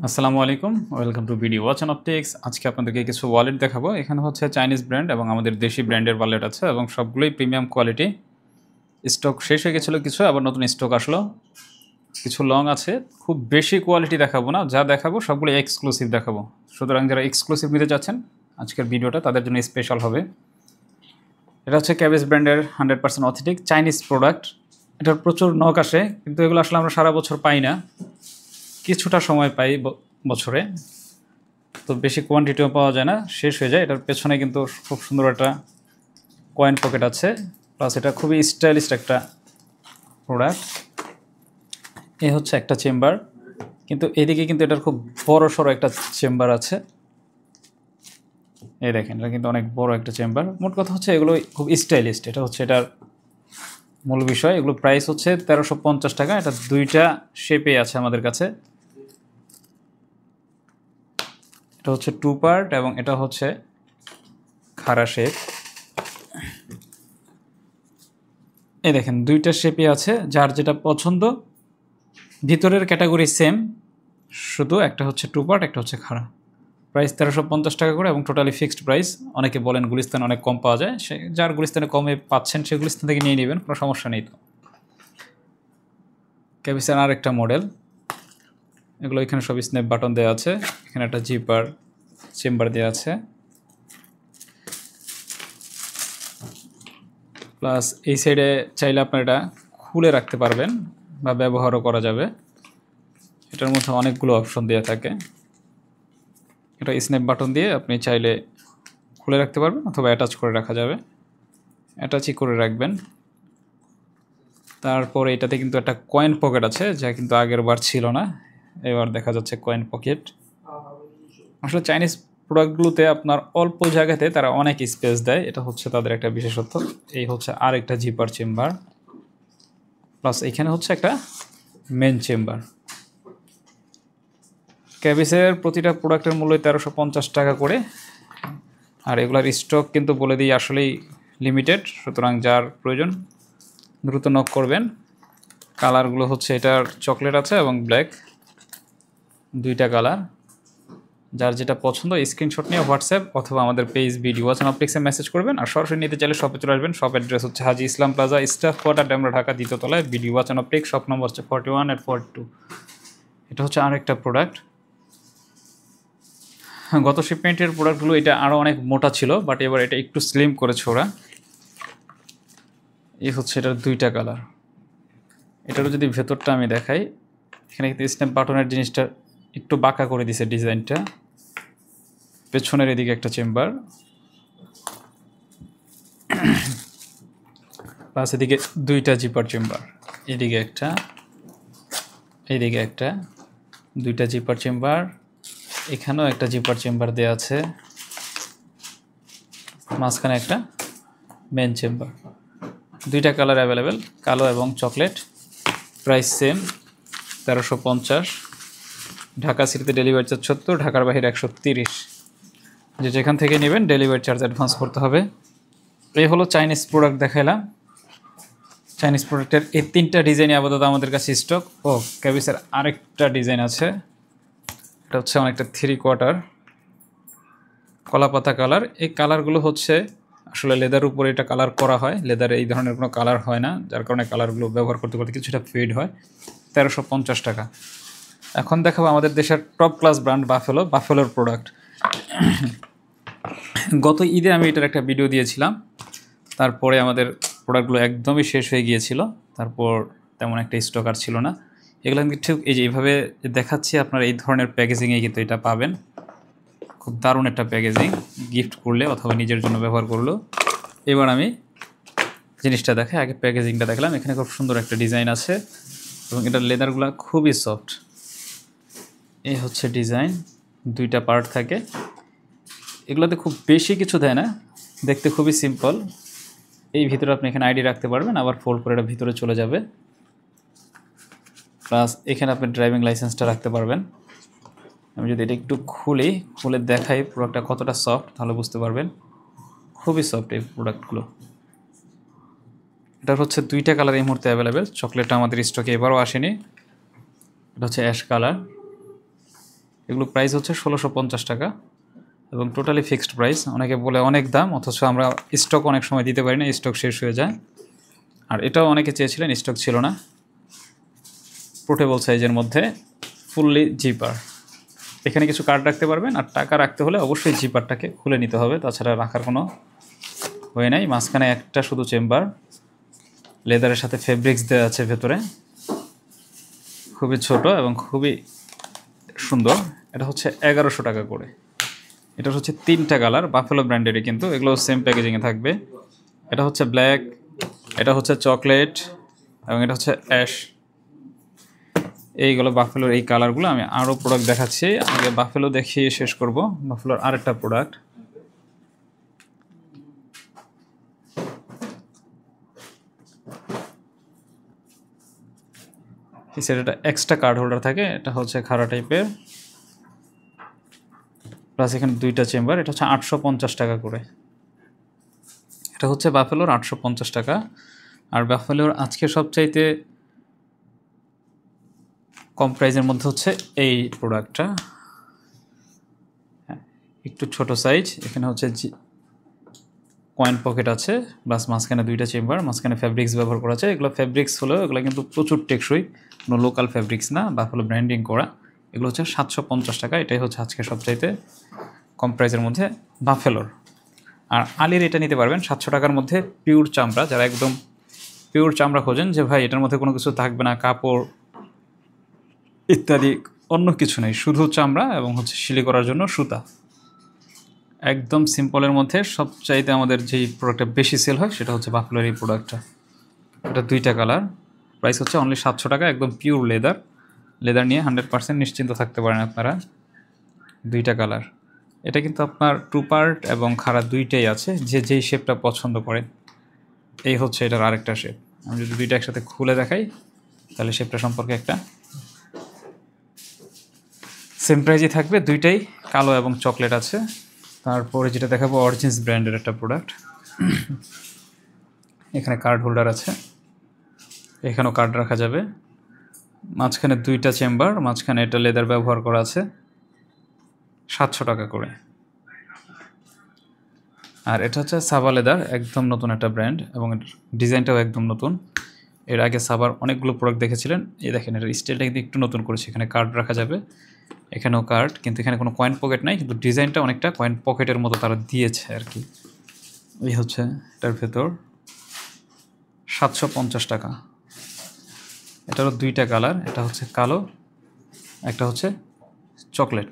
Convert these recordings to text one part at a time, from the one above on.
আসসালামু আলাইকুম, welcome to video watch and optics. আজকে আপনাদেরকে কিছু ওয়ালেট দেখাবো। এখানে হচ্ছে চাইনিজ ব্র্যান্ড এবং আমাদের দেশি ব্র্যান্ডের ওয়ালেট আছে এবং সবগুলোই প্রিমিয়াম কোয়ালিটি। স্টক শেষ হয়ে গেছিলো কিছু, আবার নতুন স্টক আসলো। কিছু লং আছে, খুব বেশি কোয়ালিটি দেখাবো না, যা দেখাবো সবগুলো এক্সক্লুসিভ দেখাবো। সুতরাং যারা এক্সক্লুসিভ নিতে চাচ্ছেন আজকের ভিডিওটা তাদের জন্য স্পেশাল হবে। এটা হচ্ছে ক্যাবেজ ব্র্যান্ডের 100% অথেন্টিক চাইনিজ প্রোডাক্ট। এটার প্রচুর নখ আসে, কিন্তু এগুলো আসলে আমরা সারা বছর পাই না, কিছুটা সময় পাই বছরে, তো বেশি কোয়ান্টিটিও পাওয়া যায় না, শেষ হয়ে যায়। এটার পেছনে কিন্তু খুব সুন্দর একটা কয়েন পকেট আছে, প্লাস এটা খুবই স্টাইলিশ একটা প্রোডাক্ট। এ হচ্ছে একটা চেম্বার, কিন্তু এদিকে কিন্তু এটার খুব বড় সড়ো একটা চেম্বার আছে। এই দেখেন, এটা কিন্তু অনেক বড় একটা চেম্বার। মোট কথা হচ্ছে এগুলো খুব স্টাইলিশ, এটা হচ্ছে এটার মূল বিষয়। এগুলো প্রাইস হচ্ছে 1350 টাকা। এটা দুইটা শেপে আছে আমাদের কাছে। এটা হচ্ছে 2 পার্ট এবং এটা হচ্ছে খাড়া শেপ। এই দেখেন, দুইটা শেপই আছে, যার যেটা পছন্দ। ভিতরের ক্যাটাগরি সেম, শুধু একটা হচ্ছে 2 পার্ট, একটা হচ্ছে খাড়া। প্রাইস 1350 টাকা করে এবং টোটালি ফিক্সড প্রাইস। অনেকে বলেন গুলিস্তানে অনেক কম পাওয়া যায়, সে যার গুলিস্তানে কমে পাচ্ছেন সে গুলিস্তান থেকে নিয়ে নেবেন, কোনো সমস্যা নেই। তো ক্যাবিসের আর একটা মডেল, এগুলো এখানে সব স্ন্যাপ বাটন দেওয়া আছে। এখানে একটা জিপার চেম্বার দেওয়া আছে, প্লাস এই সাইডে চাইলে আপনার এটা খুলে রাখতে পারবেন বা ব্যবহারও করা যাবে। এটার মধ্যে অনেকগুলো অপশন দেওয়া থাকে। এটা স্ন্যাপ বাটন দিয়ে আপনি চাইলে খুলে রাখতে পারবেন অথবা অ্যাটাচ করে রাখা যাবে। অ্যাটাচই করে রাখবেন। তারপরে এটাতে কিন্তু একটা কয়েন পকেট আছে, যা কিন্তু আগের বার ছিল না, এবার দেখা যাচ্ছে কয়েন পকেট। আসলে চাইনিজ প্রোডাক্টগুলোতে আপনার অল্প জায়গাতে তারা অনেক স্পেস দেয়, এটা হচ্ছে তাদের একটা বিশেষত্ব। এই হচ্ছে আর একটা জিপার চেম্বার, প্লাস এখানে হচ্ছে একটা মেন চেম্বার। ক্যাবিসের প্রতিটা প্রোডাক্টের মূল্য 1350 টাকা করে। আর এগুলার স্টক কিন্তু বলে দিই আসলেই লিমিটেড, সুতরাং যার প্রয়োজন দ্রুত নক করবেন। কালারগুলো হচ্ছে এটার চকলেট আছে এবং ব্ল্যাক, দুইটা কালার। যার যেটা পছন্দ স্ক্রিনশট নিয়ে হোয়াটসঅ্যাপ অথবা আমাদের পেজ ভিডিও ওয়াচ অ্যান্ড অপটিক্সে মেসেজ করবেন। আর সরাসরি নিতে চাইলে শপে চলে আসবেন। শপ অ্যাড্রেস হচ্ছে Haji Islam plaza, staff quarter, Demra, Dhaka, দ্বিতীয় তলায়। Video watch and optics, shop number হচ্ছে 41 আর 42। এটা হচ্ছে আরেকটা প্রোডাক্ট। গত শিপমেন্টের প্রোডাক্টগুলো এটা আরও অনেক মোটা ছিল, বাট এবার এটা একটু স্লিম করেছে ওরা। এই হচ্ছে এটার দুইটা কালার। এটারও যদি ভেতরটা আমি দেখাই, এখানে কিন্তু স্ন্যাপ বাটনের জিনিসটা একটু বাঁকা করে দিছে ডিজাইনটা। পেছনের এদিকে একটা চেম্বার, প্লাস এদিকে দুইটা জিপার চেম্বার। এদিকে একটা, এইদিকে একটা, দুইটা জিপার চেম্বার। এখানেও একটা জিপার চেম্বার দেওয়া আছে, মাঝখানে একটা মেন চেম্বার। দুইটা কালার অ্যাভেলেবেল, কালো এবং চকলেট। Price same, 1350। ঢাকা সিটিতে ডেলিভারি চার্জ 70, ঢাকার বাইরে 130। যে যেখান থেকে নেবেন ডেলিভারি চার্জ অ্যাডভান্স করতে হবে। এই হলো চাইনিজ প্রোডাক্ট দেখাইলাম। চাইনিজ প্রোডাক্টের এই তিনটা ডিজাইনই আপাতত আমাদের কাছে স্টক। ও ক্যাবিসের আরেকটা ডিজাইন আছে, এটা হচ্ছে অনেকটা 3/4 কলাপাতা কালার। এই কালারগুলো হচ্ছে আসলে লেদার উপরে এটা কালার করা হয়, লেদারে এই ধরনের কোনো কালার হয় না, যার কারণে কালারগুলো ব্যবহার করতে করতে কিছুটা ফেড হয়। 1350 টাকা। এখন দেখাবো আমাদের দেশের টপ ক্লাস ব্র্যান্ড বাফেলোর প্রোডাক্ট। গত ঈদে আমি এটার একটা ভিডিও দিয়েছিলাম, তারপরে আমাদের প্রোডাক্টগুলো একদমই শেষ হয়ে গিয়েছিল, তারপর তেমন একটা স্টক আর ছিল না। এগুলো কিন্তু ঠিক এই যে এইভাবে দেখাচ্ছি, আপনারা এই ধরনের প্যাকেজিংয়ে কিন্তু এটা পাবেন। খুব দারুণ একটা প্যাকেজিং, গিফট করলে অথবা নিজের জন্য ব্যবহার করলেও। এবার আমি জিনিসটা দেখাই, আগে প্যাকেজিংটা দেখলাম। এখানে খুব সুন্দর একটা ডিজাইন আছে এবং এটার লেদারগুলো খুবই সফট। এই হচ্ছে ডিজাইন, দুইটা পার্ট থাকে। এগুলোতে খুব বেশি কিছু দেয় না, দেখতে খুবই সিম্পল। এই ভিতরে আপনি এখানে আইডি রাখতে পারবেন, আবার ফোল্ড করে এটা ভিতরে চলে যাবে। প্লাস এখানে আপনি ড্রাইভিং লাইসেন্সটা রাখতে পারবেন। আমি যদি এটা একটু খুলে দেখাই প্রোডাক্টটা কতটা সফট, তাহলে বুঝতে পারবেন। খুবই সফট এই প্রোডাক্টগুলো। এটার হচ্ছে দুইটা কালার এই মুহূর্তে অ্যাভেলেবেল। চকলেটটা আমাদের স্টকে এবারও আসেনি, এটা হচ্ছে অ্যাশ কালার। এগুলো প্রাইস হচ্ছে 1650 টাকা এবং টোটালি ফিক্সড প্রাইস। অনেকে বলে অনেক দাম, অথচ আমরা স্টক অনেক সময় দিতে পারি না, স্টক শেষ হয়ে যায়। আর এটাও অনেকে চেয়েছিলেন, স্টক ছিল না। পোর্টেবল সাইজের মধ্যে ফুললি জিপার, এখানে কিছু কার্ড রাখতে পারবেন। আর টাকা রাখতে হলে অবশ্যই জিপারটাকে খুলে নিতে হবে, তাছাড়া রাখার কোনো হয়ে নাই। মাঝখানে একটা শুধু চেম্বার, লেদারের সাথে ফেব্রিক্স দেওয়া আছে ভেতরে, খুবই ছোট এবং খুবই সুন্দর। এটা হচ্ছে 1100 টাকা করে। এটা হচ্ছে 3টা কালার, বাফেলো ব্র্যান্ডেরই, কিন্তু এগুলো সেম প্যাকেজিংয়ে থাকবে। এটা হচ্ছে ব্ল্যাক, এটা হচ্ছে চকলেট এবং এটা হচ্ছে অ্যাশ। এইগুলো বাফেলোর এই কালারগুলো। আমি আরও প্রোডাক্ট দেখাচ্ছি, আগে বাফেলো দেখিয়ে শেষ করব। বাফেলোর আরেকটা প্রোডাক্ট, এই সেটা এক্সট্রা কার্ড হোল্ডার থাকে, এটা হচ্ছে খাড়া টাইপের, প্লাস এখানে 2টা চেম্বার। এটা হচ্ছে 850 টাকা করে। এটা হচ্ছে বাফেলোর 850 টাকা। আর বাফেলোর আজকে সবচাইতে কম প্রাইজের মধ্যে হচ্ছে এই প্রোডাক্টটা, একটু ছোট সাইজ। এখানে হচ্ছে কয়েন পকেট আছে, প্লাস মাঝখানে 2টা চেম্বার, মাঝখানে ফ্যাব্রিক্স ব্যবহার করা আছে। এগুলো ফ্যাব্রিক্স হলেও এগুলো কিন্তু প্রচুর টেকসই, কোনো লোকাল ফ্যাব্রিক্স না, বাফেলো ব্র্যান্ডিং করা। এগুলো হচ্ছে 750 টাকা। এটাই হচ্ছে আজকে সবচাইতে কম প্রাইসের মধ্যে বাফেলোর। আর আলির এটা নিতে পারবেন 700 টাকার মধ্যে, পিওর চামড়া। যারা একদম পিওর চামড়া খোঁজেন, যে ভাই এটার মধ্যে কোনো কিছু থাকবে না, কাপড় ইত্যাদি অন্য কিছু নেই, শুধু চামড়া এবং হচ্ছে সিলি করার জন্য সুতা, একদম সিম্পলের মধ্যে সবচাইতে আমাদের যেই প্রোডাক্টটা বেশি সেল হয় সেটা হচ্ছে বাফেলোর এই প্রোডাক্টটা। এটা 2টা কালার, প্রাইস হচ্ছে অনলি 700 টাকা। একদম পিওর লেদার নিয়ে 100% নিশ্চিন্ত থাকতে পারেন আপনারা। 2টা কালার। এটা কিন্তু আপনার 2 পার্ট এবং খাড়া 2টাই আছে, যে যেই শেপটা পছন্দ করেন। এই হচ্ছে এটার আরেকটা শেপ। আমি যদি 2টা একসাথে খুলে দেখাই, তাহলে শেপটা সম্পর্কে একটা সেম প্রাইজই থাকবে। 2টাই কালো এবং চকলেট আছে। তারপরে যেটা দেখাবো অরিজিনস ব্র্যান্ডের একটা প্রোডাক্ট। এখানে কার্ড হোল্ডার আছে, এখানেও কার্ড রাখা যাবে। মাঝখানে 2টা চেম্বার, মাঝখানে এটা লেদার ব্যবহার করা আছে, 700 টাকা করে। আর এটা হচ্ছে সাবা লেদার, একদম নতুন একটা ব্র্যান্ড এবং ডিজাইনটাও একদম নতুন। এর আগে সাবার অনেকগুলো প্রোডাক্ট দেখেছিলেন, এই দেখেন এটার স্টাইলটা কিন্তু একটু নতুন করেছে। এখানে কার্ড রাখা যাবে, এখানেও কার্ড, কিন্তু এখানে কোনো কয়েন পকেট নাই, কিন্তু ডিজাইনটা অনেকটা কয়েন পকেটের মতো তারা দিয়েছে আর কি। এই হচ্ছে এটার ভেতর, 750 টাকা। এটারও 2টা কালার, এটা হচ্ছে কালো, একটা হচ্ছে চকলেট।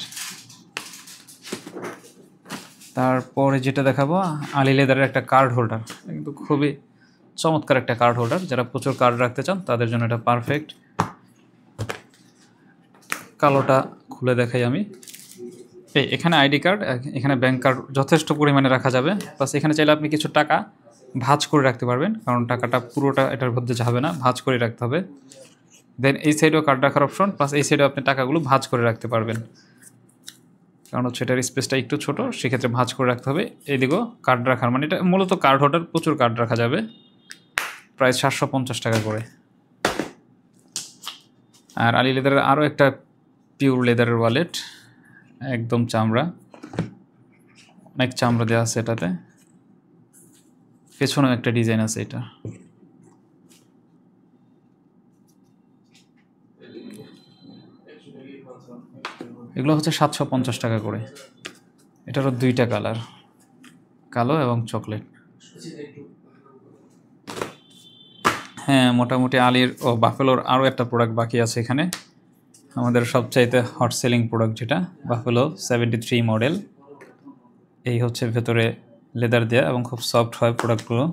তারপরে যেটা দেখাবো আলি লেদারের একটা কার্ড হোল্ডার, কিন্তু খুবই চমৎকার একটা কার্ড হোল্ডার। যারা প্রচুর কার্ড রাখতে চান তাদের জন্য এটা পারফেক্ট। কালোটা খুলে দেখাই আমি। এখানে আইডি কার্ড, এখানে ব্যাংক কার্ড যথেষ্ট পরিমাণে রাখা যাবে। প্লাস এখানে চাইলে আপনি কিছু টাকা ভাঁজ করে রাখতে পারবেন, কারণ টাকাটা পুরোটা এটার মধ্যে যাবে না, ভাঁজ করে রাখতে হবে। দেন এই সাইডেও কার্ড রাখার অপশন, প্লাস এই সাইডেও আপনি টাকাগুলো ভাঁজ করে রাখতে পারবেন, কারণ হচ্ছে এটার স্পেসটা একটু ছোট, সেক্ষেত্রে ভাঁজ করে রাখতে হবে। এইদিকেও কার্ড রাখার, মানে এটা মূলত কার্ড হোল্ডার, প্রচুর কার্ড রাখা যাবে। প্রায় 750 টাকা করে। আর আলি লেদারের আরও একটা পিওর লেদারের ওয়ালেট, একদম চামড়া, অনেক চামড়া দেওয়া আছে এটাতে, পেছনেও একটা ডিজাইন আছে। এটা এগুলো হচ্ছে 750 টাকা করে। এটারও 2টা কালার, কালো এবং চকলেট। হ্যাঁ, মোটামুটি আলির ও বাফেলোর আরও একটা প্রোডাক্ট বাকি আছে এখানে, আমাদের সবচাইতে হট সেলিং প্রোডাক্ট যেটা বাফেলো 73 মডেল। এই হচ্ছে ভেতরে লেদার দেওয়া এবং খুব সফট হয় প্রোডাক্টগুলো।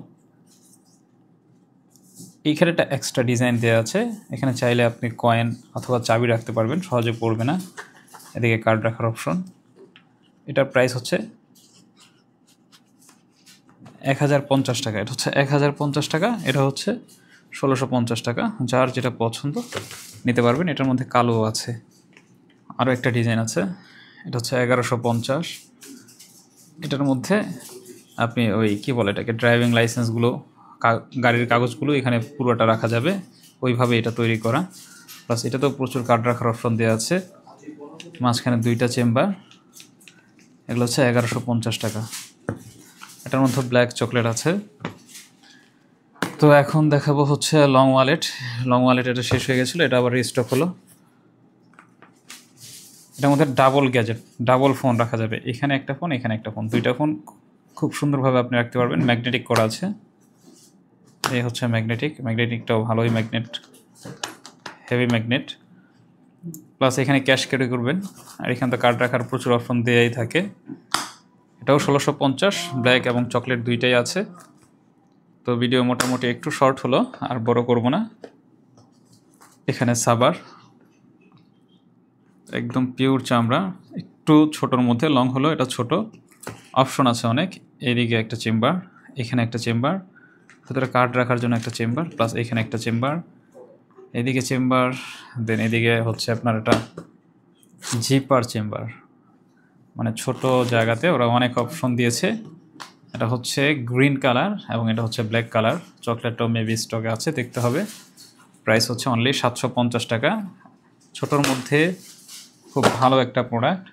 এইখানে একটা এক্সট্রা ডিজাইন দেওয়া আছে, এখানে চাইলে আপনি কয়েন অথবা চাবি রাখতে পারবেন, সহজে পড়বে না। এদিকে কার্ড রাখার অপশন। এটার প্রাইস হচ্ছে 1050 টাকা। এটা হচ্ছে 1050 টাকা, এটা হচ্ছে 1650 টাকা। যার যেটা পছন্দ নিতে পারবেন। এটার মধ্যে কালো আছে, আরও একটা ডিজাইন আছে, এটা হচ্ছে 1150। এটার মধ্যে আপনি ওই কী বলে এটাকে, ড্রাইভিং লাইসেন্সগুলো, গাড়ির কাগজগুলো এখানে পুরোটা রাখা যাবে, ওইভাবে এটা তৈরি করা। প্লাস এটাতেও প্রচুর কার্ড রাখার অপশন দেওয়া আছে। মাঝখানে 2টা চেম্বার, এগুলো হচ্ছে 1150 টাকা। এটার মধ্যে ব্ল্যাক চকলেট আছে। তো এখন দেখাবো হচ্ছে লং ওয়ালেট। লং ওয়ালেট এটা শেষ হয়ে গেছিলো, এটা আবার রিস্টক হলো। এটার মধ্যে ডাবল গ্যাজেট, ডাবল ফোন রাখা যাবে, এখানে একটা ফোন, এখানে একটা ফোন, 2টা ফোন খুব সুন্দরভাবে আপনি রাখতে পারবেন। ম্যাগনেটিক করা আছে, এই হচ্ছে ম্যাগনেটিকটাও ভালোই ম্যাগনেট, হেভি ম্যাগনেট। প্লাস এখানে ক্যাশ ক্যারি করবেন, আর এখানে তো কার্ড রাখার প্রচুর অপশন দেওয়াই থাকে। এটাও 1650, ব্ল্যাক এবং চকলেট 2টাই আছে। তো ভিডিও মোটামুটি একটু শর্ট হলো, আর বড় করব না। এখানে সাবার, একদম পিওর চামড়া, একটু ছোটোর মধ্যে, লং হলো, এটা ছোট, অপশন আছে অনেক। এইদিকে একটা চেম্বার, এখানে একটা চেম্বার, ভিতরে কার্ড রাখার জন্য একটা চেম্বার, প্লাস এখানে একটা চেম্বার, এদিকে চেম্বার, দেন এদিকে হচ্ছে আপনার এটা জিপার চেম্বার, মানে ছোট জায়গাতে ওরা অনেক অপশন দিয়েছে। এটা হচ্ছে গ্রিন কালার এবং এটা হচ্ছে ব্ল্যাক কালার। চকলেটটাও মেবি স্টকে আছে, দেখতে হবে। প্রাইস হচ্ছে অনলি 750 টাকা। ছোটোর মধ্যে খুব ভালো একটা প্রোডাক্ট।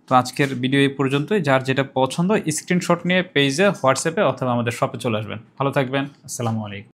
তো আজকের ভিডিও এই পর্যন্তই। যার যেটা পছন্দ স্ক্রিনশট নিয়ে পেজে, হোয়াটসঅ্যাপে অথবা আমাদের শপে চলে আসবেন। ভালো থাকবেন, আসসালামু আলাইকুম।